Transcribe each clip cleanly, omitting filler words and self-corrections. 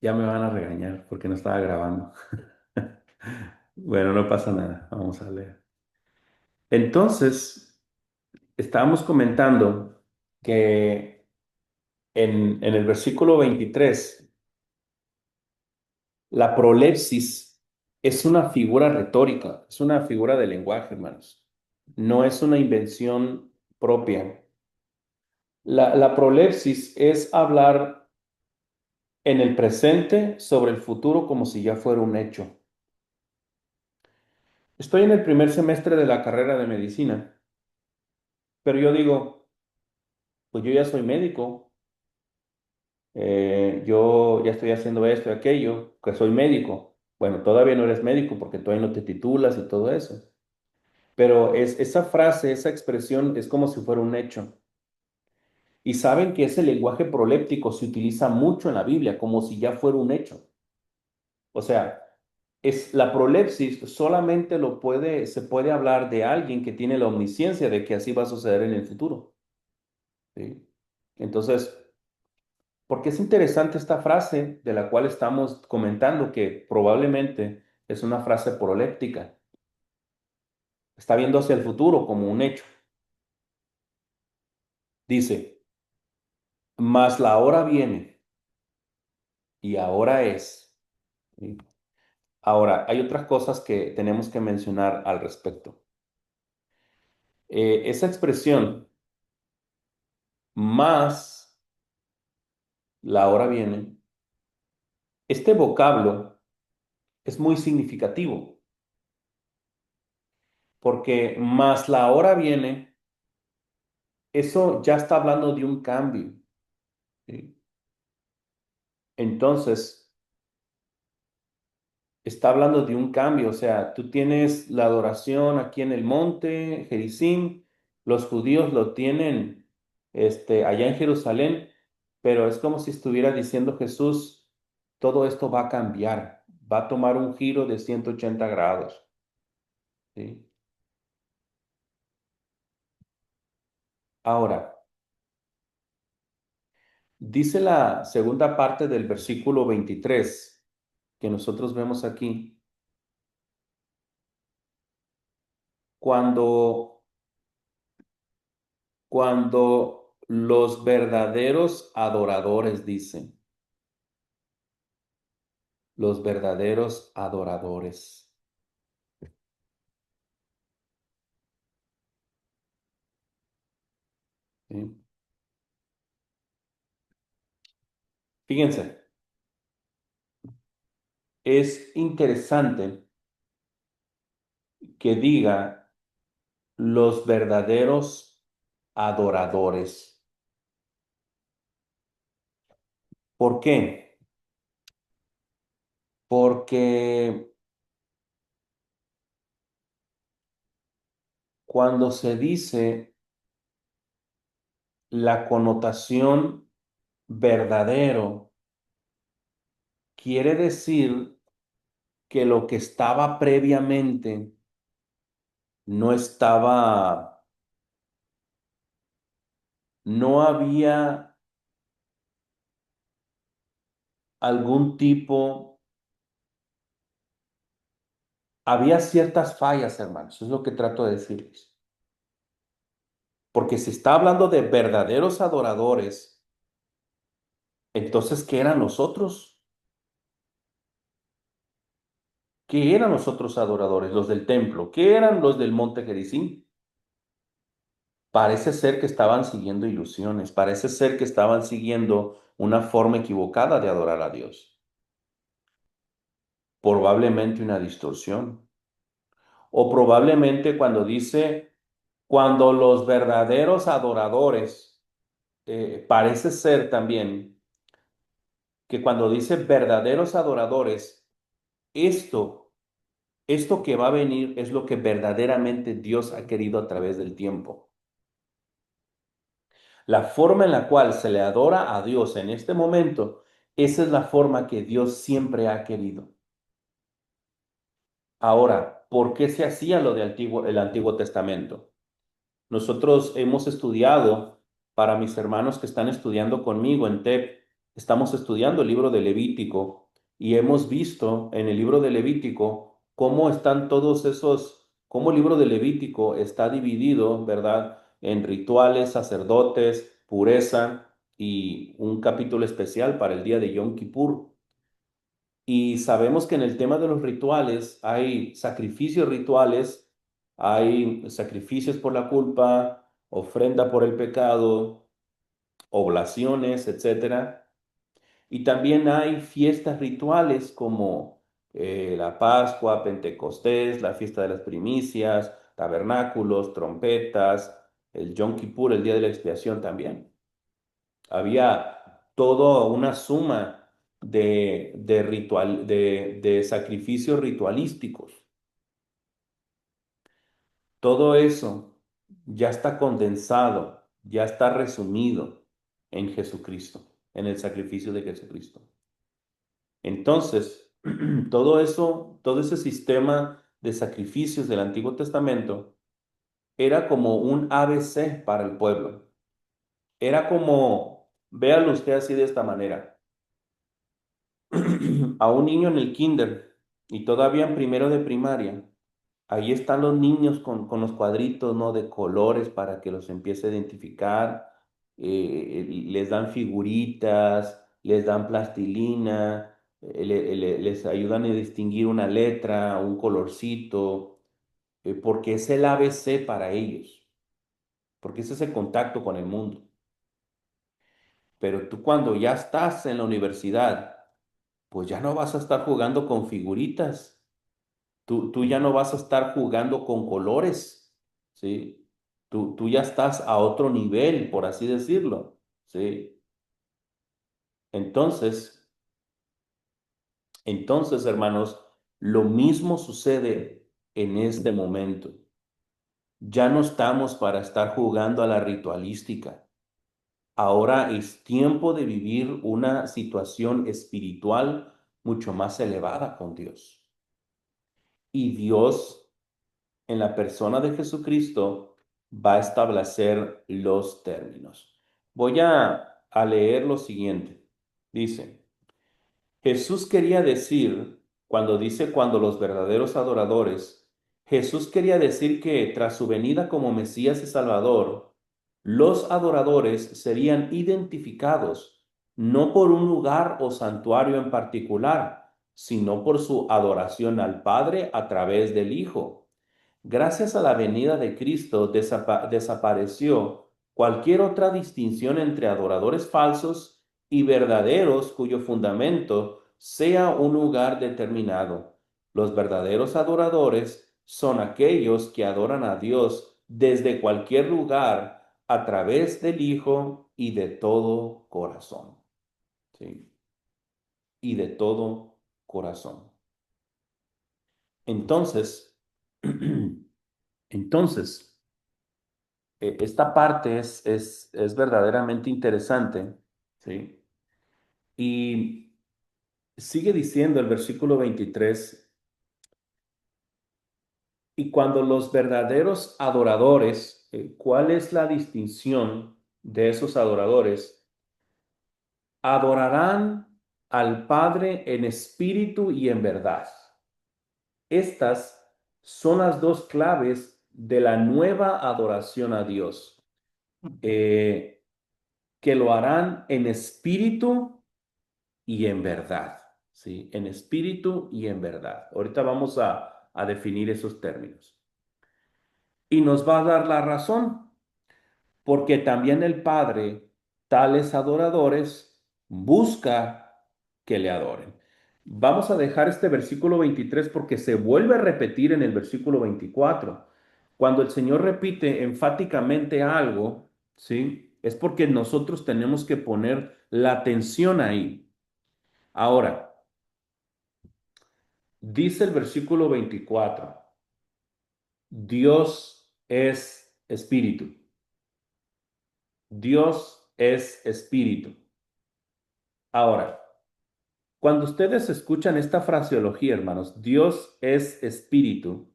Ya me van a regañar porque no estaba grabando. Bueno, no pasa nada. Vamos a leer. Entonces, estábamos comentando que en el versículo 23, la prolepsis es una figura retórica, es una figura de lenguaje, hermanos. No es una invención propia. La prolepsis es hablar en el presente sobre el futuro como si ya fuera un hecho. Estoy en el primer semestre de la carrera de medicina, pero yo digo, pues yo ya soy médico, yo ya estoy haciendo esto y aquello, que soy médico. Bueno, todavía no eres médico porque todavía no te titulas y todo eso. Pero esa frase, esa expresión es como si fuera un hecho. Y saben que ese lenguaje proléptico se utiliza mucho en la Biblia, como si ya fuera un hecho. O sea, es la prolepsis solamente se puede hablar de alguien que tiene la omnisciencia de que así va a suceder en el futuro. ¿Sí? Entonces, porque es interesante esta frase de la cual estamos comentando que probablemente es una frase proléptica. Está viendo hacia el futuro como un hecho. Dice, mas la hora viene y ahora es. ¿Sí? Ahora, hay otras cosas que tenemos que mencionar al respecto. Esa expresión, más la hora viene, este vocablo es muy significativo porque más la hora viene, eso ya está hablando de un cambio. ¿Sí? Entonces, está hablando de un cambio, o sea, tú tienes la adoración aquí en el monte, Gerizim, los judíos lo tienen allá en Jerusalén, pero es como si estuviera diciendo Jesús, todo esto va a cambiar, va a tomar un giro de 180 grados. ¿Sí? Ahora, dice la segunda parte del versículo 23 que nosotros vemos aquí, cuando los verdaderos adoradores, dicen, los verdaderos adoradores. ¿Sí? Fíjense, es interesante que diga los verdaderos adoradores. ¿Por qué? Porque cuando se dice la connotación verdadero, quiere decir que lo que estaba previamente no estaba, no había algún tipo, había ciertas fallas, hermanos, eso es lo que trato de decirles. Porque si está hablando de verdaderos adoradores, entonces, ¿qué eran los otros? ¿Qué eran los otros adoradores? Los del templo. ¿Qué eran los del monte Gerizim? Parece ser que estaban siguiendo ilusiones, parece ser que estaban siguiendo una forma equivocada de adorar a Dios, probablemente una distorsión. O probablemente cuando dice, cuando los verdaderos adoradores, parece ser también que cuando dice verdaderos adoradores, esto, esto que va a venir es lo que verdaderamente Dios ha querido a través del tiempo. La forma en la cual se le adora a Dios en este momento, esa es la forma que Dios siempre ha querido. Ahora, ¿por qué se hacía lo de el Antiguo Testamento? Nosotros hemos estudiado, para mis hermanos que están estudiando conmigo en TEP, Estamos estudiando el libro de Levítico y hemos visto en el libro de Levítico cómo están todos esos, cómo el libro de Levítico está dividido, ¿verdad? En rituales, sacerdotes, pureza y un capítulo especial para el día de Yom Kippur. Y sabemos que en el tema de los rituales hay sacrificios rituales, hay sacrificios por la culpa, ofrenda por el pecado, oblaciones, etcétera. Y también hay fiestas rituales como la Pascua, Pentecostés, la fiesta de las primicias, tabernáculos, trompetas, el Yom Kippur, el día de la expiación también. Había toda una suma de sacrificios ritualísticos. Todo eso ya está condensado, ya está resumido en Jesucristo, en el sacrificio de Jesucristo. Entonces, todo eso, todo ese sistema de sacrificios del Antiguo Testamento era como un ABC para el pueblo. Era como, véalo usted así de esta manera, a un niño en el kinder y todavía en primero de primaria. Ahí están los niños con los cuadritos, ¿no? De colores para que los empiece a identificar. Les dan figuritas, les dan plastilina, les ayudan a distinguir una letra, un colorcito, porque es el ABC para ellos, porque es ese contacto con el mundo. Pero tú cuando ya estás en la universidad, pues ya no vas a estar jugando con figuritas. Tú ya no vas a estar jugando con colores, ¿sí? Tú ya estás a otro nivel, por así decirlo, ¿sí? Entonces, hermanos, lo mismo sucede en este momento. Ya no estamos para estar jugando a la ritualística. Ahora es tiempo de vivir una situación espiritual mucho más elevada con Dios. Y Dios en la persona de Jesucristo va a establecer los términos. Voy a leer lo siguiente. Dice, Jesús quería decir, cuando dice cuando los verdaderos adoradores, Jesús quería decir que tras su venida como Mesías y Salvador, los adoradores serían identificados no por un lugar o santuario en particular, sino por su adoración al Padre a través del Hijo. Gracias a la venida de Cristo desapareció cualquier otra distinción entre adoradores falsos y verdaderos cuyo fundamento sea un lugar determinado. Los verdaderos adoradores son aquellos que adoran a Dios desde cualquier lugar a través del Hijo y de todo corazón. ¿Sí? Y de todo corazón. Entonces, entonces, esta parte es verdaderamente interesante, ¿sí? Y sigue diciendo el versículo 23, y cuando los verdaderos adoradores, ¿cuál es la distinción de esos adoradores? Adorarán al Padre en espíritu y en verdad. Estas son las dos claves de la nueva adoración a Dios. Que lo harán en espíritu y en verdad, ¿sí? En espíritu y en verdad. Ahorita vamos a definir esos términos. Y nos va a dar la razón, porque también el Padre, tales adoradores, busca que le adoren. Vamos a dejar este versículo 23 porque se vuelve a repetir en el versículo 24. Cuando el Señor repite enfáticamente algo, ¿sí? Es porque nosotros tenemos que poner la atención ahí. Ahora, dice el versículo 24, Dios es espíritu. Dios es espíritu. Ahora, cuando ustedes escuchan esta fraseología, hermanos, Dios es espíritu,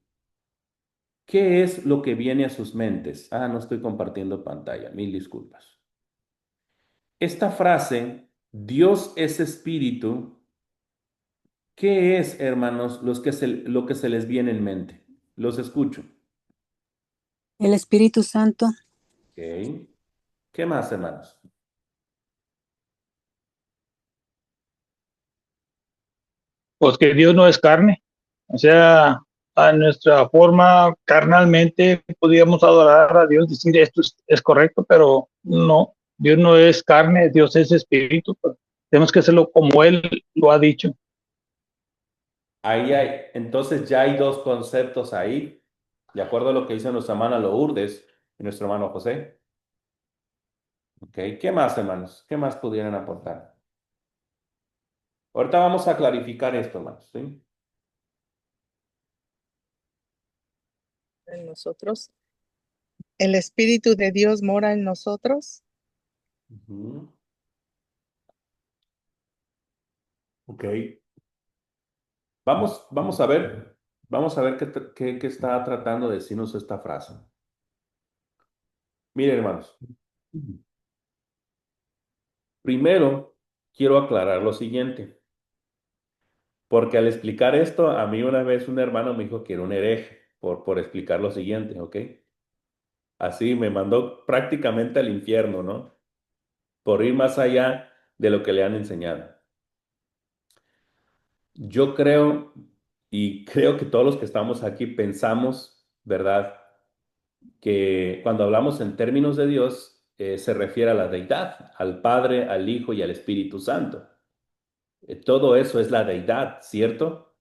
¿qué es lo que viene a sus mentes? No estoy compartiendo pantalla, mil disculpas. Esta frase Dios es espíritu. ¿Qué es, hermanos, lo que se les viene en mente? Los escucho. El Espíritu Santo. Ok. ¿Qué más, hermanos? Pues que Dios no es carne. O sea, a nuestra forma carnalmente podríamos adorar a Dios, decir esto es correcto, pero no, Dios no es carne, Dios es espíritu. Pues, tenemos que hacerlo como Él lo ha dicho. Ahí hay, entonces ya hay dos conceptos ahí, de acuerdo a lo que dice nuestra hermana Lourdes y nuestro hermano José. Ok. ¿Qué más, hermanos? ¿Qué más pudieran aportar? Ahorita vamos a clarificar esto, hermanos, ¿sí? En nosotros. El Espíritu de Dios mora en nosotros. Ujú. Ok. Vamos a ver qué está tratando de decirnos esta frase. Miren, hermanos, primero quiero aclarar lo siguiente, porque al explicar esto, a mí una vez un hermano me dijo que era un hereje por explicar lo siguiente, ¿ok? Así me mandó prácticamente al infierno, ¿no? Por ir más allá de lo que le han enseñado. Yo creo, y creo que todos los que estamos aquí pensamos, ¿verdad? Que cuando hablamos en términos de Dios, se refiere a la deidad, al Padre, al Hijo y al Espíritu Santo. Todo eso es la deidad, ¿cierto?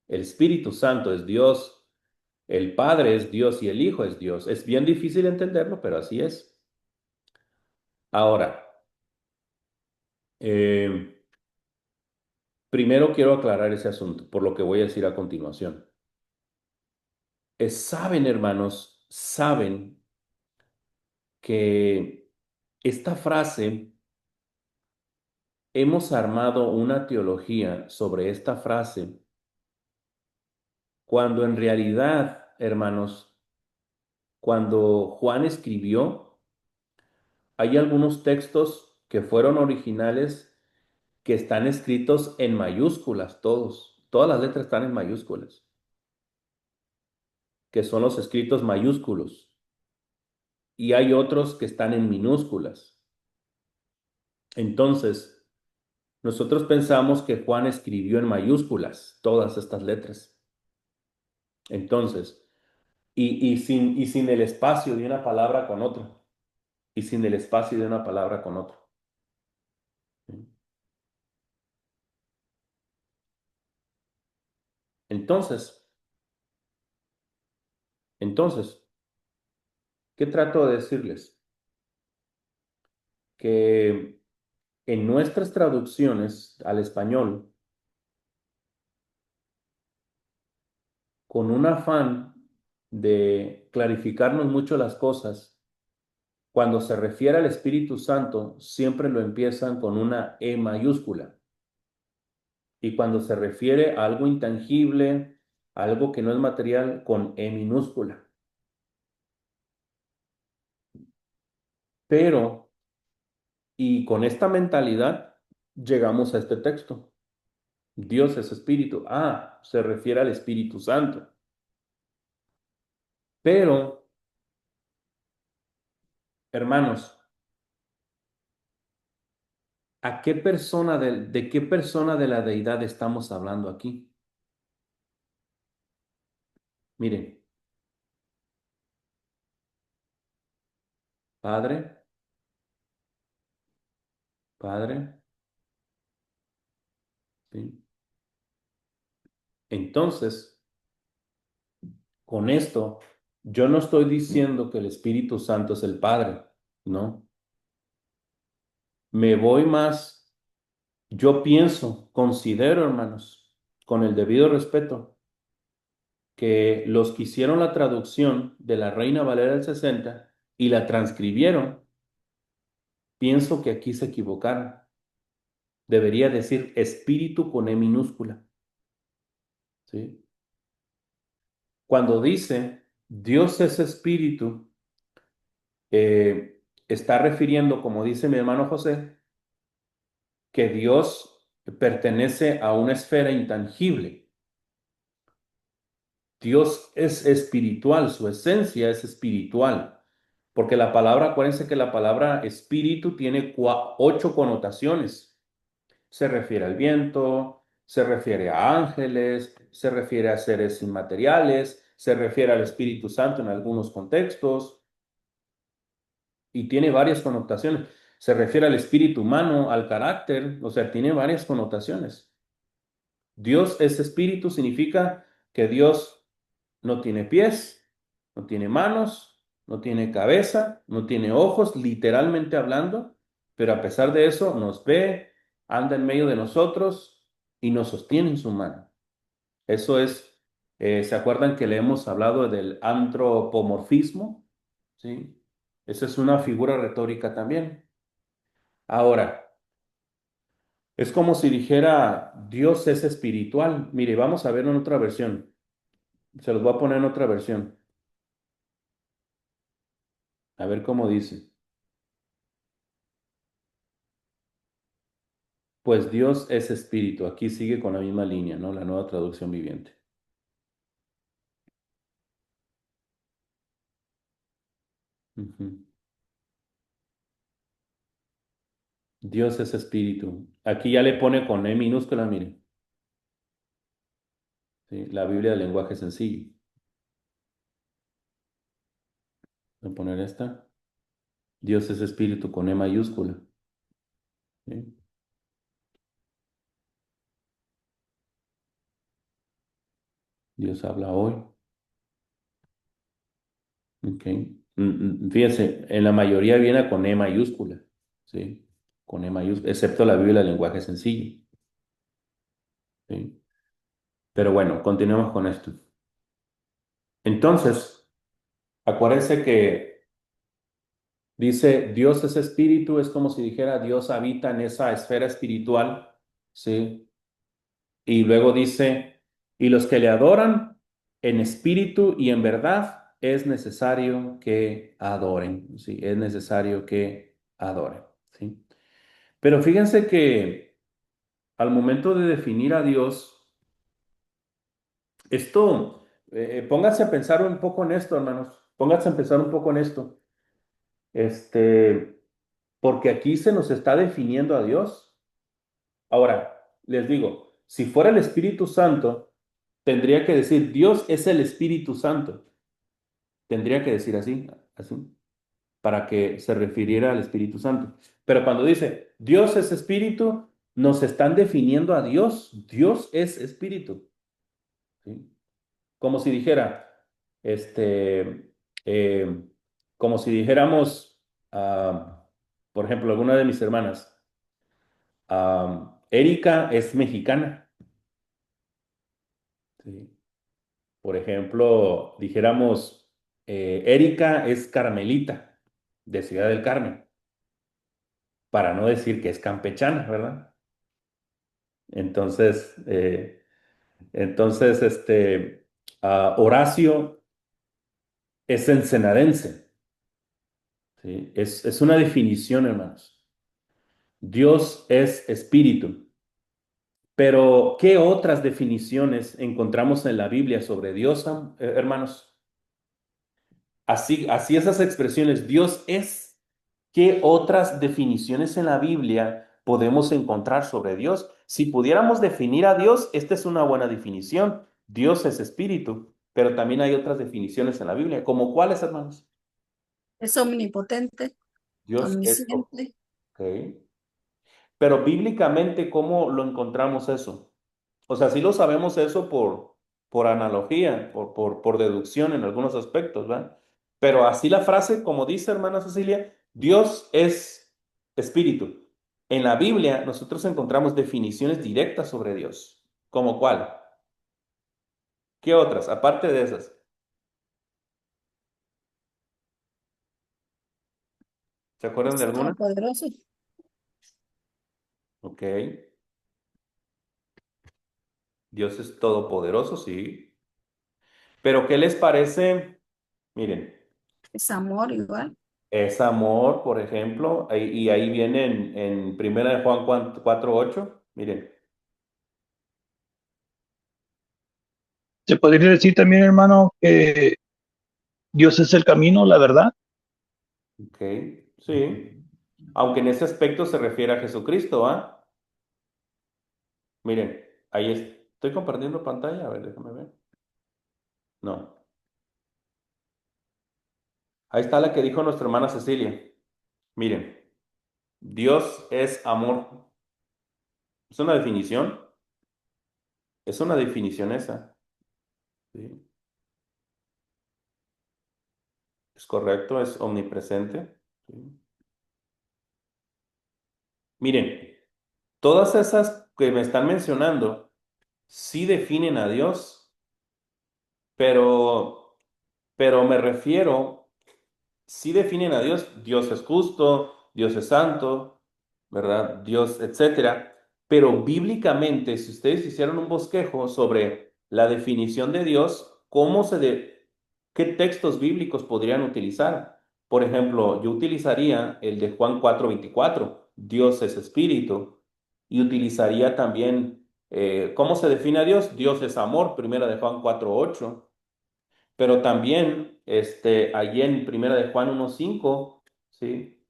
El Espíritu Santo es Dios, el Padre es Dios y el Hijo es Dios. Es bien difícil entenderlo, pero así es. Ahora, eh, primero quiero aclarar ese asunto, por lo que voy a decir a continuación. Saben, hermanos, saben que esta frase, hemos armado una teología sobre esta frase, cuando en realidad, hermanos, cuando Juan escribió, hay algunos textos que fueron originales que están escritos en mayúsculas, todos. Todas las letras están en mayúsculas, que son los escritos mayúsculos. Y hay otros que están en minúsculas. Entonces, nosotros pensamos que Juan escribió en mayúsculas todas estas letras. Entonces, y sin el espacio de una palabra con otra. Y sin el espacio de una palabra con otra. Entonces, entonces, ¿qué trato de decirles? Que en nuestras traducciones al español, con un afán de clarificarnos mucho las cosas, cuando se refiere al Espíritu Santo, siempre lo empiezan con una E mayúscula. Y cuando se refiere a algo intangible, a algo que no es material, con E minúscula. Pero, y con esta mentalidad, llegamos a este texto. Dios es espíritu. Ah, se refiere al Espíritu Santo. Pero, hermanos, ¿a qué persona de qué persona de la deidad estamos hablando aquí? Miren, Padre, Padre, ¿sí? Entonces, con esto, yo no estoy diciendo que el Espíritu Santo es el Padre, ¿no? Me voy más, yo pienso, considero, hermanos, con el debido respeto, que los que hicieron la traducción de la Reina Valera del 60 y la transcribieron, pienso que aquí se equivocaron. Debería decir espíritu con E minúscula, ¿sí? Cuando dice Dios es espíritu, está refiriendo, como dice mi hermano José, que Dios pertenece a una esfera intangible. Dios es espiritual, su esencia es espiritual, porque la palabra, acuérdense que la palabra espíritu tiene 8 connotaciones. Se refiere al viento, se refiere a ángeles, se refiere a seres inmateriales, se refiere al Espíritu Santo en algunos contextos y tiene varias connotaciones. Se refiere al espíritu humano, al carácter, o sea, tiene varias connotaciones. Dios es espíritu, significa que Dios no tiene pies, no tiene manos, no tiene cabeza, no tiene ojos, literalmente hablando, pero a pesar de eso nos ve, anda en medio de nosotros y nos sostiene en su mano. Eso es, ¿se acuerdan que le hemos hablado del antropomorfismo? ¿Sí? Esa es una figura retórica también. Ahora, es como si dijera, Dios es espiritual. Mire, vamos a verlo en otra versión. Se los voy a poner en otra versión. A ver cómo dice. Pues Dios es espíritu. Aquí sigue con la misma línea, ¿no? La nueva traducción viviente. Ujú. Dios es espíritu. Aquí ya le pone con E minúscula, mire. ¿Sí? La Biblia del lenguaje sencillo. Voy a poner esta. Dios es espíritu con E mayúscula. ¿Sí? Dios habla hoy. Ok. Fíjense, en la mayoría viene con E mayúscula. ¿Sí? Con E mayúscula, excepto la Biblia del lenguaje sencillo. ¿Sí? Pero bueno, continuemos con esto. Entonces, acuérdense que dice, Dios es espíritu, es como si dijera, Dios habita en esa esfera espiritual, ¿sí? Y luego dice, y los que le adoran en espíritu y en verdad, es necesario que adoren, ¿sí? Es necesario que adoren, ¿sí? Pero fíjense que al momento de definir a Dios, esto, pónganse a pensar un poco en esto, hermanos, pónganse a pensar un poco en esto, este, porque aquí se nos está definiendo a Dios. Ahora, les digo, si fuera el Espíritu Santo, tendría que decir, Dios es el Espíritu Santo. Tendría que decir así, así, para que se refiriera al Espíritu Santo. Pero cuando dice, Dios es Espíritu, nos están definiendo a Dios. Dios es Espíritu. ¿Sí? Como si dijera, este, eh, como si dijéramos, por ejemplo, alguna de mis hermanas, Erika es mexicana. ¿Sí? Por ejemplo, dijéramos, Erika es Carmelita, de Ciudad del Carmen, para no decir que es campechana, ¿verdad? Entonces, Horacio es ensenadense, ¿sí? Es una definición, hermanos. Dios es espíritu. Pero, ¿qué otras definiciones encontramos en la Biblia sobre Dios, hermanos? Así esas expresiones, Dios es, ¿qué otras definiciones en la Biblia podemos encontrar sobre Dios? Si pudiéramos definir a Dios, esta es una buena definición. Dios es espíritu, pero también hay otras definiciones en la Biblia. ¿Como cuáles, hermanos? Es omnipotente, Dios es, omnisciente. ok. Pero bíblicamente, ¿cómo lo encontramos eso? O sea, sí lo sabemos eso por analogía, por deducción en algunos aspectos, ¿verdad? Pero así la frase, como dice hermana Cecilia, Dios es espíritu. En la Biblia nosotros encontramos definiciones directas sobre Dios. ¿Cómo cuál? ¿Qué otras? Aparte de esas. ¿Se acuerdan de Es alguna? todopoderoso. Ok. Dios es todopoderoso, sí. Pero ¿qué les parece? Miren. Es amor igual. Es amor, por ejemplo, y ahí viene en Primera de Juan 4:8. Miren, Se podría decir también, hermano, que Dios es el camino, la verdad. ok, sí. Aunque en ese aspecto se refiere a Jesucristo, ¿ah? Miren, estoy compartiendo pantalla, a ver, déjame ver. No, ahí está la que dijo nuestra hermana Cecilia. Miren, Dios es amor. ¿Es una definición? Es una definición esa. ¿Sí? Es correcto, es omnipresente. ¿Sí? Miren, todas esas que me están mencionando sí definen a Dios, pero, pero me refiero, sí definen a Dios. Dios es justo, Dios es santo, ¿verdad? Dios, etcétera. Pero bíblicamente, si ustedes hicieran un bosquejo sobre la definición de Dios, ¿qué textos bíblicos podrían utilizar? Por ejemplo, yo utilizaría el de Juan 4:24, Dios es espíritu, y utilizaría también, ¿cómo se define a Dios? Dios es amor, primera de Juan 4:8, pero también, allí en primera de Juan 1:5, ¿sí?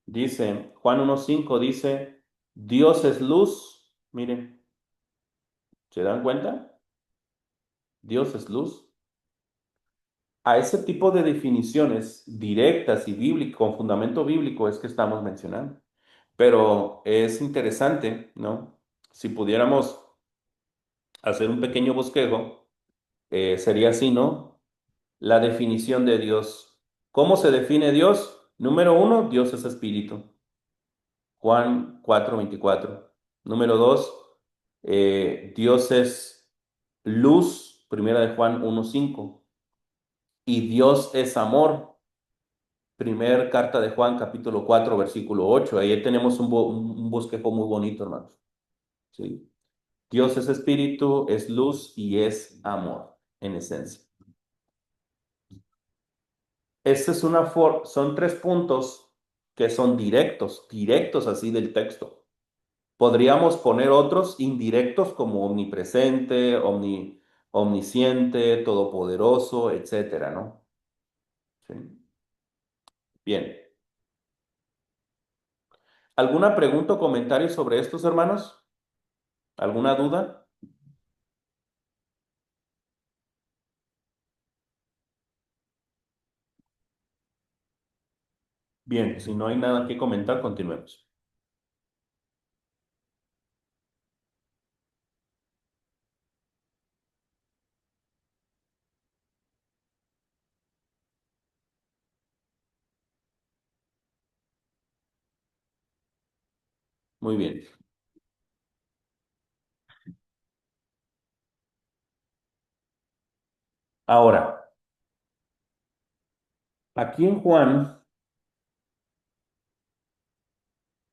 Dice, Juan 1:5 dice, Dios es luz. Miren, ¿se dan cuenta? Dios es luz. A ese tipo de definiciones directas y bíblicas, con fundamento bíblico, es que estamos mencionando. Pero es interesante, ¿no? Si pudiéramos hacer un pequeño bosquejo, sería así, ¿no? La definición de Dios. ¿Cómo se define Dios? Número uno, Dios es espíritu. Juan 4:24. Número dos, Dios es luz, primera de Juan 1:5. Y Dios es amor, primer carta de Juan, capítulo 4 versículo 8. Ahí tenemos un bosquejo muy bonito, hermanos. ¿Sí? Dios es espíritu, es luz y es amor, en esencia. Son tres puntos que son directos, directos así del texto. Podríamos poner otros indirectos como omnipresente, omnisciente, todopoderoso, etcétera, ¿no? Sí. Bien. ¿Alguna pregunta o comentario sobre estos, hermanos? ¿Alguna duda? Bien, si no hay nada que comentar, continuemos. Muy bien. Ahora, aquí en Juan,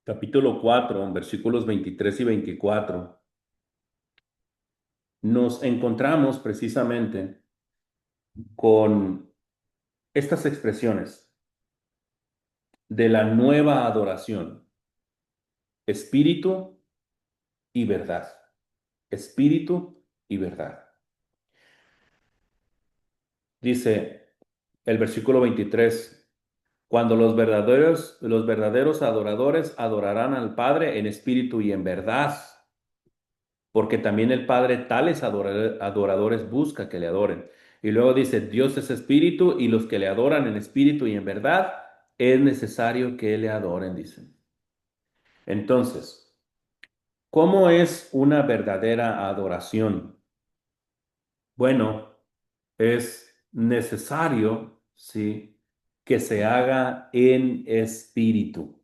capítulo 4, versículos 23 y 24, nos encontramos precisamente con estas expresiones de la nueva adoración, espíritu y verdad. Espíritu y verdad. Dice el versículo 23, cuando los verdaderos adoradores adorarán al Padre en espíritu y en verdad, porque también el Padre tales adoradores busca que le adoren. Y luego dice, Dios es espíritu y los que le adoran en espíritu y en verdad, es necesario que le adoren, dice. Entonces, ¿cómo es una verdadera adoración? Bueno, es necesario, ¿sí?, que se haga en espíritu.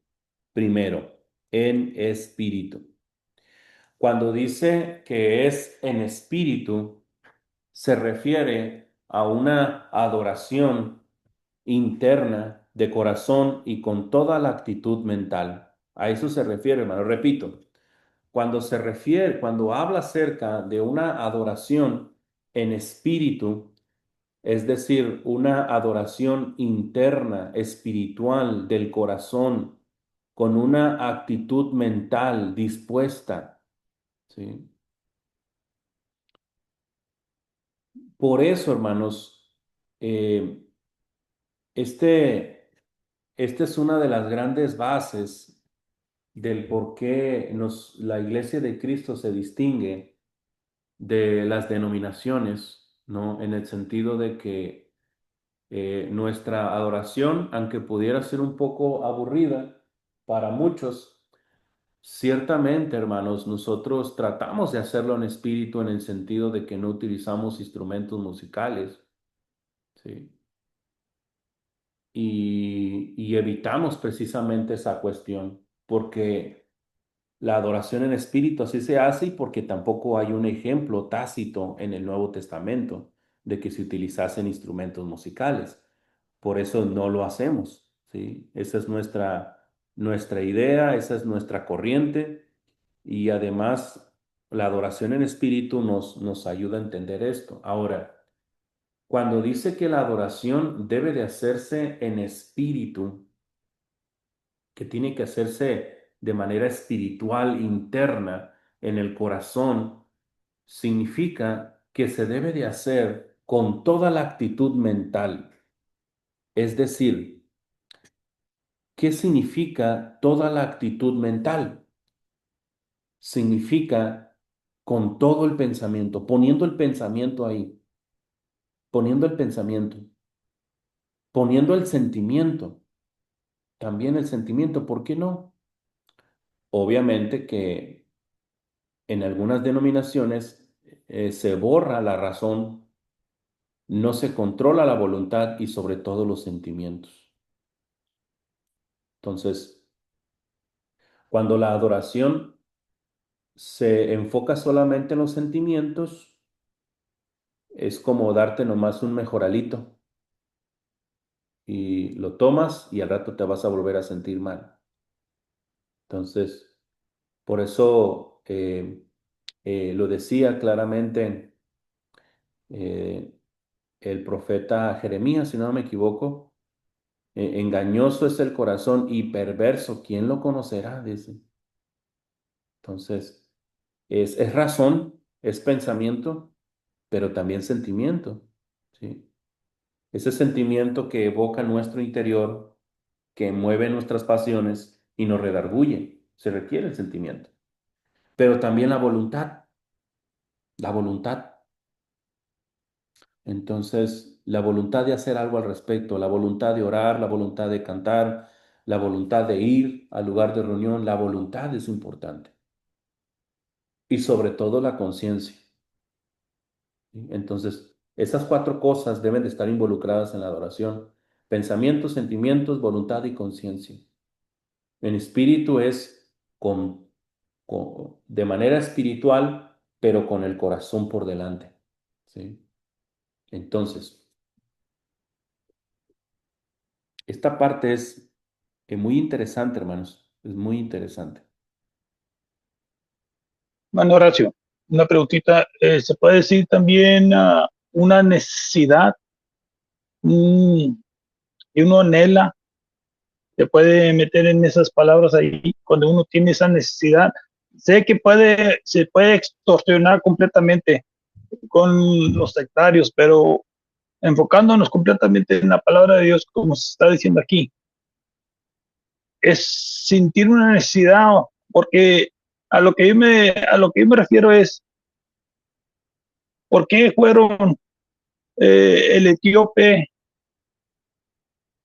Primero, en espíritu. Cuando dice que es en espíritu, se refiere a una adoración interna de corazón y con toda la actitud mental. A eso se refiere, hermano. Repito, cuando habla acerca de una adoración en espíritu, Es decir, una adoración interna, espiritual, del corazón, con una actitud mental dispuesta, ¿sí? Por eso, hermanos, eh, este, esta es una de las grandes bases del por qué la Iglesia de Cristo se distingue de las denominaciones, ¿no? En el sentido de que nuestra adoración, aunque pudiera ser un poco aburrida para muchos, ciertamente, hermanos, nosotros tratamos de hacerlo en espíritu en el sentido de que no utilizamos instrumentos musicales, ¿sí? Y evitamos precisamente esa cuestión, porque la adoración en espíritu así se hace y porque tampoco hay un ejemplo tácito en el Nuevo Testamento de que se utilizasen instrumentos musicales. Por eso no lo hacemos, ¿sí? Esa es nuestra idea, esa es nuestra corriente y además la adoración en espíritu nos ayuda a entender esto. Ahora, cuando dice que la adoración debe de hacerse en espíritu, que tiene que hacerse de manera espiritual, interna, en el corazón, significa que se debe de hacer con toda la actitud mental. Es decir, ¿qué significa toda la actitud mental? Significa con todo el pensamiento, poniendo el pensamiento ahí, poniendo el pensamiento, poniendo el sentimiento, también el sentimiento, ¿por qué no? Obviamente que en algunas denominaciones se borra la razón, no se controla la voluntad y sobre todo los sentimientos. Entonces, cuando la adoración se enfoca solamente en los sentimientos, es como darte nomás un mejoralito y lo tomas y al rato te vas a volver a sentir mal. Entonces, por eso lo decía claramente eh, el profeta Jeremías, si no me equivoco, engañoso es el corazón y perverso, ¿quién lo conocerá? Dice. Entonces, es razón, es pensamiento, pero también sentimiento, ¿sí? Ese sentimiento que evoca nuestro interior, que mueve nuestras pasiones y nos redarguye, se requiere el sentimiento, pero también la voluntad. Entonces, la voluntad de hacer algo al respecto, la voluntad de orar, la voluntad de cantar, la voluntad de ir al lugar de reunión, la voluntad es importante. Y sobre todo la conciencia, ¿sí? Entonces, esas cuatro cosas deben de estar involucradas en la adoración. Pensamientos, sentimientos, voluntad y conciencia. En espíritu es de manera espiritual, pero con el corazón por delante, ¿sí? Entonces, esta parte es muy interesante, hermanos. Es muy interesante. Bueno, Horacio, una preguntita. ¿Se puede decir también una necesidad y uno anhela? ¿Se puede meter en esas palabras ahí cuando uno tiene esa necesidad? Sé que se puede extorsionar completamente con los sectarios, pero enfocándonos completamente en la palabra de Dios, como se está diciendo aquí, es sentir una necesidad, porque a lo que yo me refiero es, ¿por qué fueron el etíope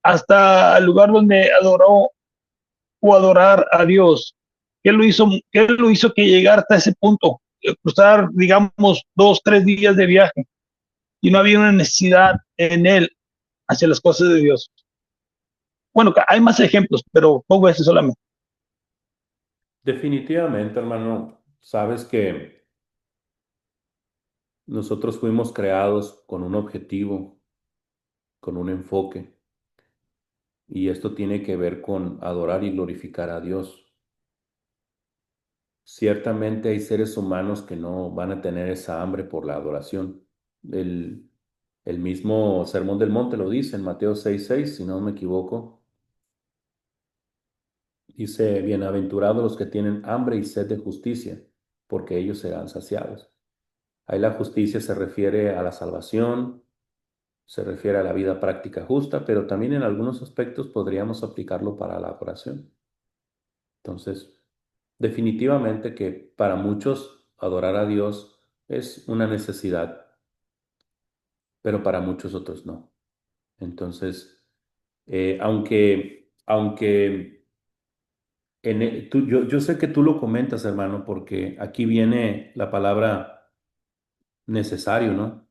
hasta el lugar donde adoró o adorar a Dios? Qué lo hizo que llegara hasta ese punto? Cruzar, digamos, 2, 3 días de viaje y no había una necesidad en él hacia las cosas de Dios. Bueno, hay más ejemplos, pero pongo ese solamente. Definitivamente, hermano, sabes que nosotros fuimos creados con un objetivo, con un enfoque, y esto tiene que ver con adorar y glorificar a Dios. Ciertamente hay seres humanos que no van a tener esa hambre por la adoración. El mismo Sermón del Monte lo dice en Mateo 6:6, si no me equivoco. Dice, bienaventurados los que tienen hambre y sed de justicia, porque ellos serán saciados. Ahí la justicia se refiere a la salvación, se refiere a la vida práctica justa, pero también en algunos aspectos podríamos aplicarlo para la oración. Entonces, definitivamente que para muchos adorar a Dios es una necesidad, pero para muchos otros no. Entonces, aunque yo sé que tú lo comentas, hermano, porque aquí viene la palabra necesario, ¿no?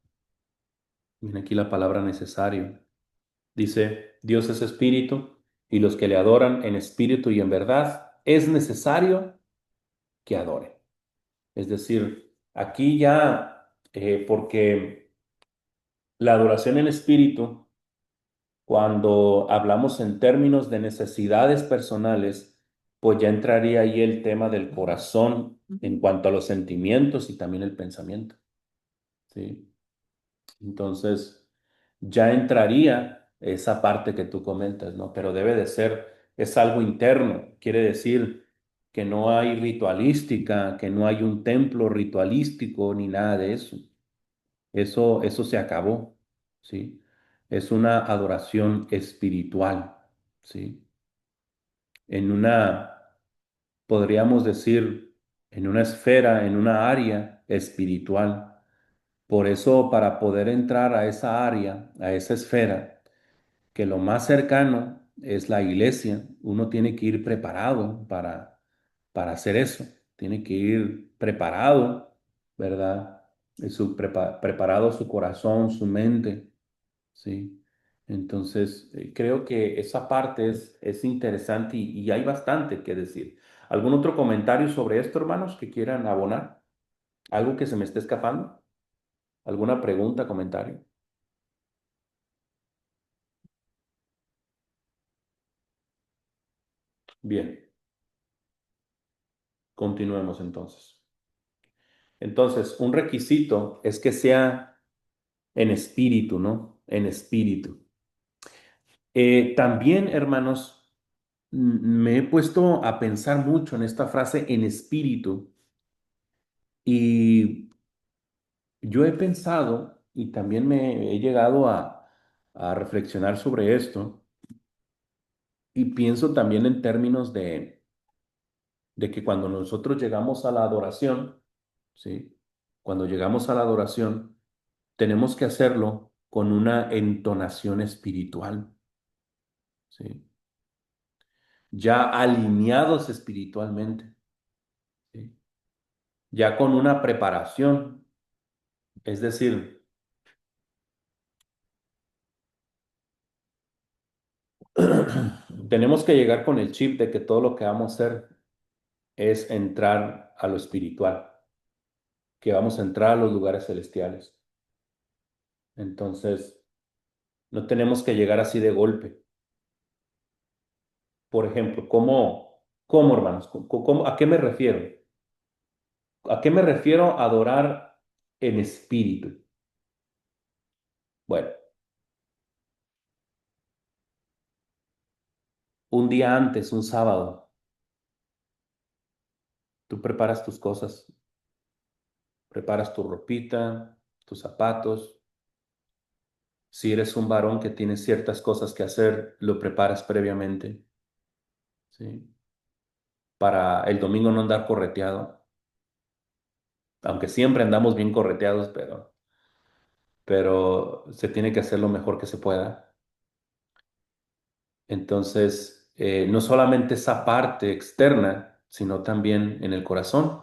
Viene aquí la palabra necesario. Dice, Dios es espíritu y los que le adoran en espíritu y en verdad es necesario que adoren. Es decir, aquí ya, porque la adoración en espíritu, cuando hablamos en términos de necesidades personales, pues ya entraría ahí el tema del corazón en cuanto a los sentimientos y también el pensamiento, ¿sí? Entonces, ya entraría esa parte que tú comentas, ¿no? Pero debe de ser, es algo interno, quiere decir que no hay ritualística, que no hay un templo ritualístico ni nada de eso. Eso se acabó, ¿sí? Es una adoración espiritual, ¿sí? En una, podríamos decir, en una esfera, en una área espiritual. Por eso, para poder entrar a esa área, a esa esfera, que lo más cercano es la iglesia, uno tiene que ir preparado para hacer eso. Tiene que ir preparado, ¿verdad? Preparado su corazón, su mente, ¿sí? Entonces, creo que esa parte es interesante y hay bastante que decir. ¿Algún otro comentario sobre esto, hermanos, que quieran abonar? ¿Algo que se me esté escapando? ¿Alguna pregunta, comentario? Bien, continuemos entonces. Entonces, un requisito es que sea en espíritu, ¿no? En espíritu. También, hermanos, me he puesto a pensar mucho en esta frase en espíritu y yo he pensado y también me he llegado a reflexionar sobre esto y pienso también en términos de que cuando nosotros llegamos a la adoración, ¿sí? Cuando llegamos a la adoración, tenemos que hacerlo con una entonación espiritual, ¿sí? Ya alineados espiritualmente, ¿sí? Ya con una preparación, es decir, tenemos que llegar con el chip de que todo lo que vamos a hacer es entrar a lo espiritual, que vamos a entrar a los lugares celestiales. Entonces, no tenemos que llegar así de golpe. Por ejemplo, ¿cómo, hermanos? ¿A qué me refiero? ¿A qué me refiero adorar en espíritu? Bueno, un día antes, un sábado, tú preparas tus cosas, preparas tu ropita, tus zapatos. Si eres un varón que tiene ciertas cosas que hacer, lo preparas previamente, ¿sí? Para el domingo no andar correteado, aunque siempre andamos bien correteados, pero se tiene que hacer lo mejor que se pueda. Entonces, no solamente esa parte externa, sino también en el corazón.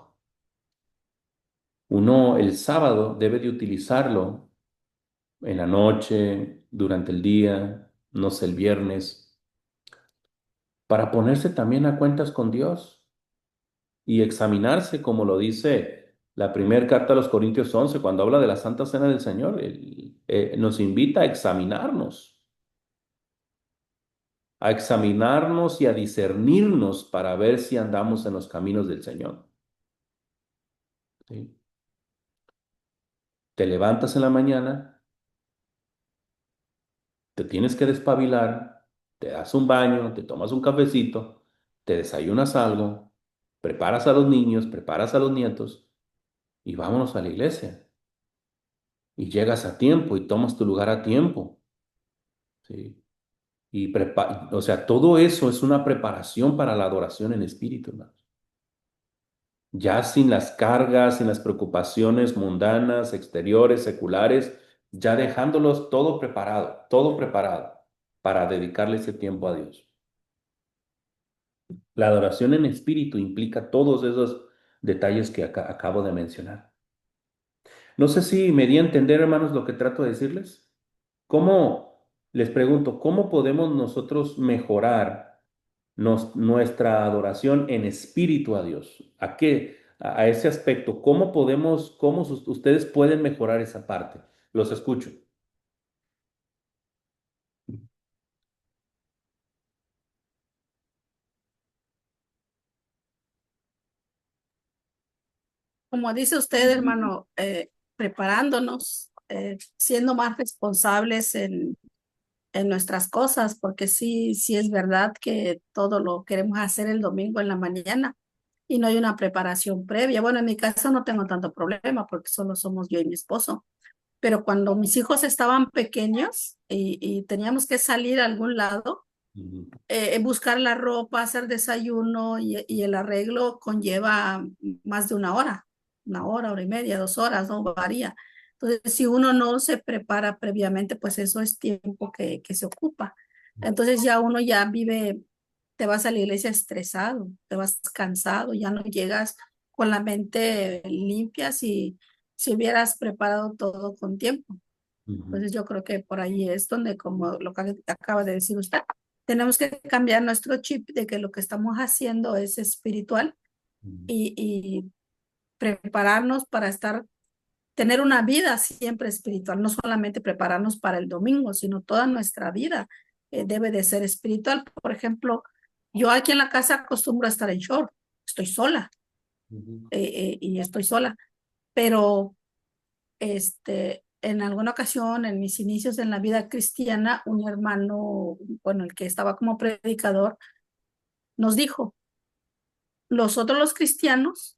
Uno el sábado debe de utilizarlo en la noche, durante el día, no sé, el viernes, para ponerse también a cuentas con Dios y examinarse, como lo dice la primera carta a los Corintios 11, cuando habla de la Santa Cena del Señor, nos invita a examinarnos y a discernirnos para ver si andamos en los caminos del Señor. ¿Sí? Te levantas en la mañana te tienes que despabilar, te das un baño, te tomas un cafecito, te desayunas algo, preparas a los niños, preparas a los nietos y vámonos a la iglesia. Y llegas a tiempo y tomas tu lugar a tiempo, ¿sí? O sea, todo eso es una preparación para la adoración en espíritu, hermano. Ya sin las cargas, sin las preocupaciones mundanas, exteriores, seculares, ya dejándolos todo preparado para dedicarle ese tiempo a Dios. La adoración en espíritu implica todos esos detalles que acabo de mencionar. No sé si me di a entender, hermanos, lo que trato de decirles. Les pregunto, ¿cómo podemos nosotros mejorar nuestra adoración en espíritu a Dios? ¿A qué? A ese aspecto. ¿Cómo ustedes pueden mejorar esa parte? Los escucho. Como dice usted, hermano, preparándonos, siendo más responsables en nuestras cosas, porque sí, sí es verdad que todo lo queremos hacer el domingo en la mañana y no hay una preparación previa. Bueno, en mi caso no tengo tanto problema porque solo somos yo y mi esposo, pero cuando mis hijos estaban pequeños y teníamos que salir a algún lado, Ujú, buscar la ropa, hacer desayuno y el arreglo conlleva más de una hora y media, 2 horas, no varía. Entonces, si uno no se prepara previamente, pues eso es tiempo que se ocupa. Entonces ya uno ya vive, te vas a la iglesia estresado, te vas cansado, ya no llegas con la mente limpia si hubieras preparado todo con tiempo. ujú, Entonces yo creo que por ahí es donde, como lo que acaba de decir usted, tenemos que cambiar nuestro chip de que lo que estamos haciendo es espiritual ujú, y prepararnos para tener una vida siempre espiritual, no solamente prepararnos para el domingo, sino toda nuestra vida debe de ser espiritual. Por ejemplo, yo aquí en la casa acostumbro a estar en short, estoy sola ujú, y estoy sola, pero en alguna ocasión, en mis inicios en la vida cristiana, un hermano, bueno, el que estaba como predicador, nos dijo, nosotros los cristianos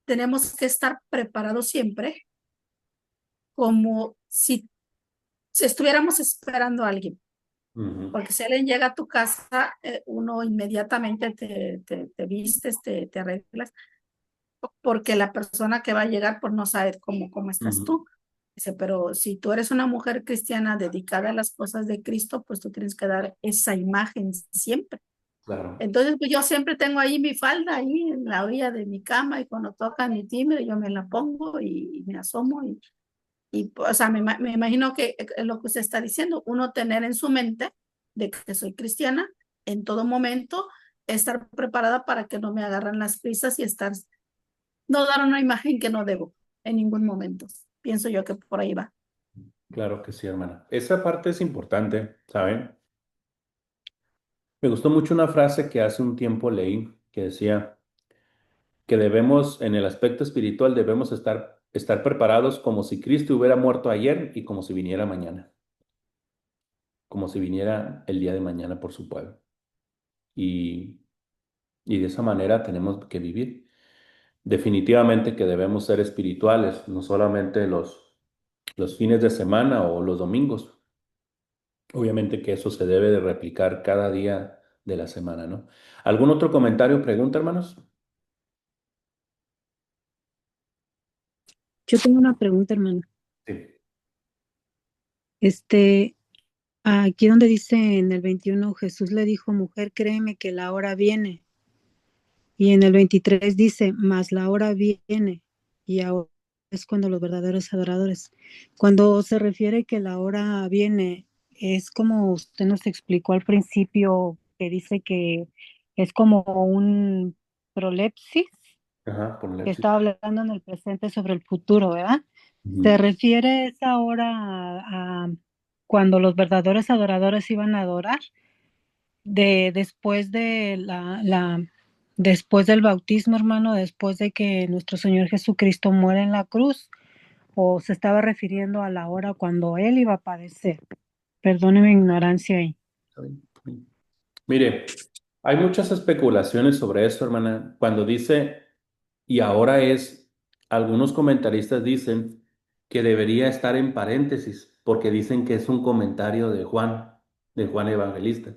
tenemos que estar preparados siempre como si estuviéramos esperando a alguien. ujú, Porque si alguien llega a tu casa, uno inmediatamente te vistes, te arreglas, porque la persona que va a llegar pues no sabe cómo estás ujú. tú. Dice, pero si tú eres una mujer cristiana dedicada a las cosas de Cristo, pues tú tienes que dar esa imagen siempre. Claro. Entonces, pues yo siempre tengo ahí mi falda, ahí en la orilla de mi cama, y cuando toca mi timbre, yo me la pongo y me asomo. O sea, me imagino que es lo que usted está diciendo, uno tener en su mente de que soy cristiana en todo momento, estar preparada para que no me agarren las prisas y no dar una imagen que no debo en ningún momento. Pienso yo que por ahí va. Claro que sí, hermana. Esa parte es importante, ¿saben? Me gustó mucho una frase que hace un tiempo leí que decía que debemos, en el aspecto espiritual, debemos estar preparados como si Cristo hubiera muerto ayer y como si viniera mañana, como si viniera el día de mañana por su pueblo. Y, y de esa manera tenemos que vivir. Definitivamente que debemos ser espirituales, no solamente los fines de semana o los domingos. Obviamente que eso se debe de replicar cada día de la semana, ¿no? ¿Algún otro comentario o pregunta, hermanos? Yo tengo una pregunta, hermano. Sí. Este, aquí donde dice en el 21, Jesús le dijo, mujer, créeme que la hora viene. Y en el 23 dice, mas la hora viene. Y ahora es cuando los verdaderos adoradores. Cuando se refiere que la hora viene, es como usted nos explicó al principio, que dice que es como un prolepsis, Ajá, por que Lepsis. está hablando en el presente sobre el futuro, ¿verdad? Se Ujú, refiere esa hora a cuando los verdaderos adoradores iban a adorar, después de después del bautismo, hermano, después de que nuestro Señor Jesucristo muere en la cruz, o se estaba refiriendo a la hora cuando Él iba a padecer. Perdone mi ignorancia ahí. Mire, hay muchas especulaciones sobre esto, hermana. Cuando dice, y ahora es, algunos comentaristas dicen que debería estar en paréntesis, porque dicen que es un comentario de Juan Evangelista.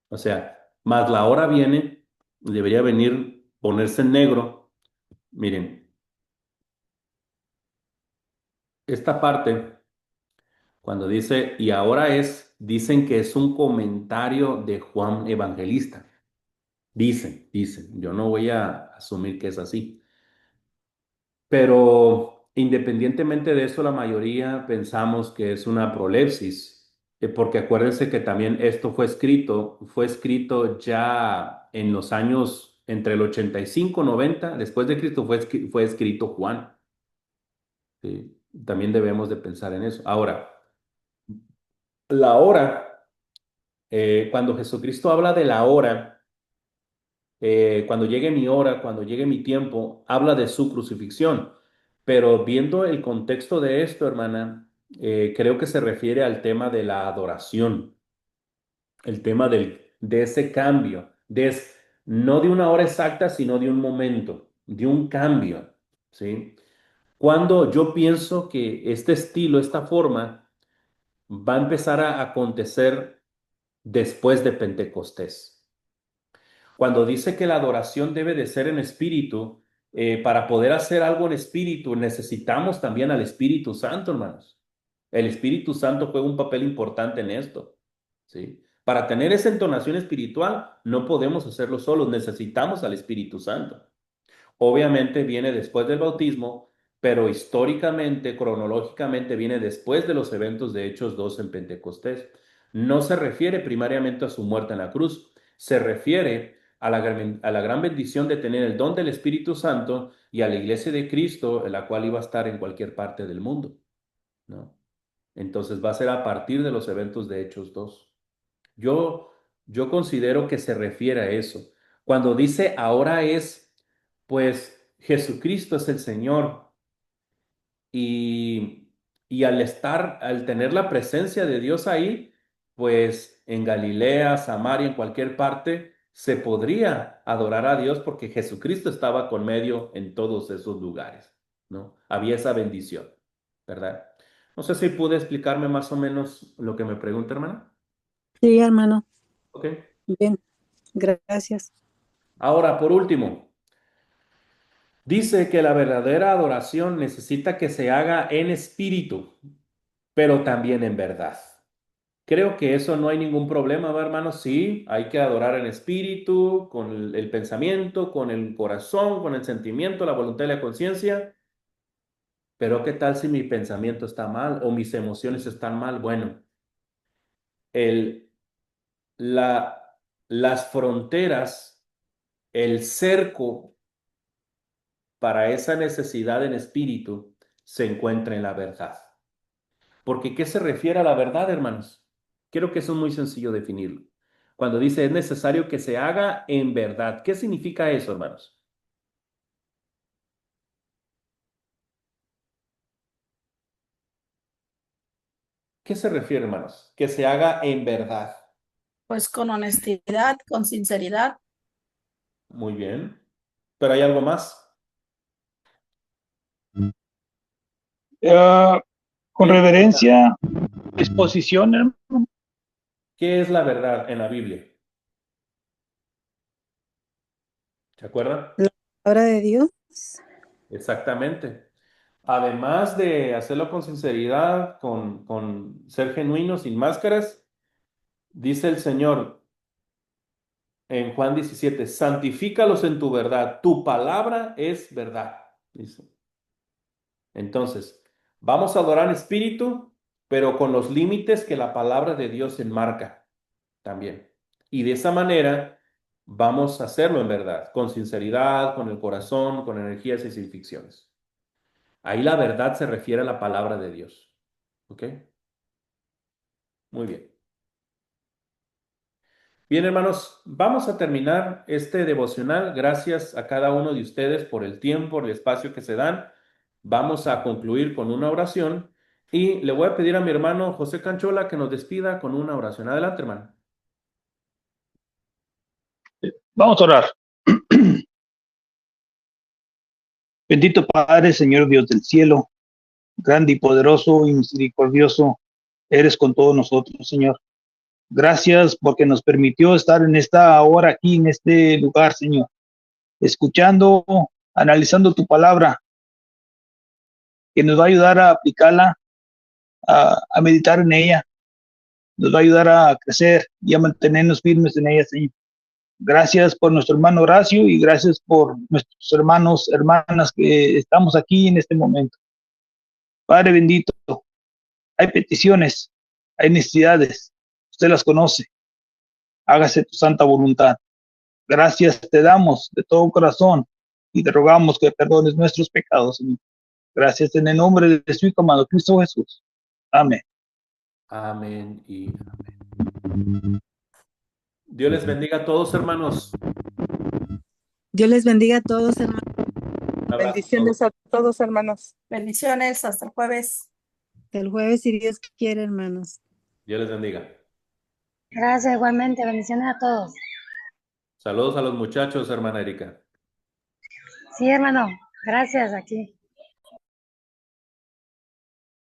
O sea, más la hora viene, debería venir, ponerse en negro. Miren, esta parte, cuando dice, y ahora es, dicen que es un comentario de Juan Evangelista. Dicen, yo no voy a asumir que es así. Pero independientemente de eso, la mayoría pensamos que es una prolepsis, porque acuérdense que también esto fue escrito ya en los años entre el 85 y 90, después de Cristo fue escrito Juan. ¿Sí? También debemos de pensar en eso. Ahora, la hora, cuando Jesucristo habla de la hora, cuando llegue mi hora, cuando llegue mi tiempo, habla de su crucifixión. Pero viendo el contexto de esto, hermana, creo que se refiere al tema de la adoración, el tema de ese cambio, no de una hora exacta, sino de un momento, de un cambio, ¿sí? Cuando yo pienso que este estilo, esta forma, va a empezar a acontecer después de Pentecostés. Cuando dice que la adoración debe de ser en espíritu, para poder hacer algo en espíritu necesitamos también al Espíritu Santo, hermanos. El Espíritu Santo juega un papel importante en esto, ¿sí? Para tener esa entonación espiritual no podemos hacerlo solos, necesitamos al Espíritu Santo. Obviamente viene después del bautismo, pero históricamente, cronológicamente, viene después de los eventos de Hechos 2 en Pentecostés. No se refiere primariamente a su muerte en la cruz, se refiere a la gran bendición de tener el don del Espíritu Santo y a la iglesia de Cristo, en la cual iba a estar en cualquier parte del mundo, ¿no? Entonces va a ser a partir de los eventos de Hechos 2. Yo, yo considero que se refiere a eso. Cuando dice ahora es, pues Jesucristo es el Señor y, y al tener la presencia de Dios ahí, pues en Galilea, Samaria, en cualquier parte, se podría adorar a Dios porque Jesucristo estaba con medio en todos esos lugares, ¿no? Había esa bendición, ¿verdad? No sé si pude explicarme más o menos lo que me pregunta, hermana. Sí, hermano. Ok. Bien, gracias. Ahora, por último, dice que la verdadera adoración necesita que se haga en espíritu, pero también en verdad. Creo que eso no hay ningún problema, ¿va, hermanos? Sí, hay que adorar en espíritu, con el pensamiento, con el corazón, con el sentimiento, la voluntad y la conciencia. Pero ¿qué tal si mi pensamiento está mal o mis emociones están mal? Bueno, el, las fronteras, el cerco para esa necesidad en espíritu se encuentra en la verdad. Porque ¿qué se refiere a la verdad, hermanos? Creo que eso es muy sencillo definirlo. Cuando dice es necesario que se haga en verdad, ¿qué significa eso, hermanos? ¿Qué se refiere, hermanos? Que se haga en verdad. Pues con honestidad, con sinceridad. Muy bien. Pero hay algo más. Ah, con ¿Qué, reverencia, exposición, hermano. qué es la verdad en la Biblia? ¿Se acuerdan? La palabra de Dios. Exactamente. Además de hacerlo con sinceridad, con ser genuino, sin máscaras, dice el Señor en Juan 17, santifícalos en tu verdad, tu palabra es verdad, dice. Entonces, vamos a adorar en espíritu, pero con los límites que la palabra de Dios enmarca también. Y de esa manera vamos a hacerlo en verdad, con sinceridad, con el corazón, con energías y sin ficciones. Ahí la verdad se refiere a la palabra de Dios. ¿Ok? Muy bien. Bien, hermanos, vamos a terminar este devocional. Gracias a cada uno de ustedes por el tiempo, el espacio que se dan. Vamos a concluir con una oración Y le voy a pedir a mi hermano José Canchola que nos despida con una oración. Adelante, hermano. Vamos a orar. Bendito Padre, Señor Dios del cielo, grande y poderoso y misericordioso, eres con todos nosotros, Señor. Gracias porque nos permitió estar en esta hora aquí, en este lugar, Señor, escuchando, analizando tu palabra, que nos va a ayudar a aplicarla, a meditar en ella, nos va a ayudar a crecer y a mantenernos firmes en ella, Señor. Gracias por nuestro hermano Horacio y gracias por nuestros hermanos, hermanas que estamos aquí en este momento. Padre bendito, hay peticiones, hay necesidades, usted las conoce, hágase tu santa voluntad. Gracias te damos de todo corazón y te rogamos que perdones nuestros pecados, Señor. Gracias en el nombre de su Hijo amado Cristo Jesús. Amén. Amén y amén. Dios les bendiga a todos, hermanos. Dios les bendiga a todos, hermanos. Un abrazo a Bendiciones todos. a todos, hermanos. Bendiciones, hasta el jueves. El jueves, si Dios quiere, hermanos. Dios les bendiga. Gracias, igualmente. Bendiciones a todos. Saludos a los muchachos, hermana Erika. Sí, hermano. Gracias aquí.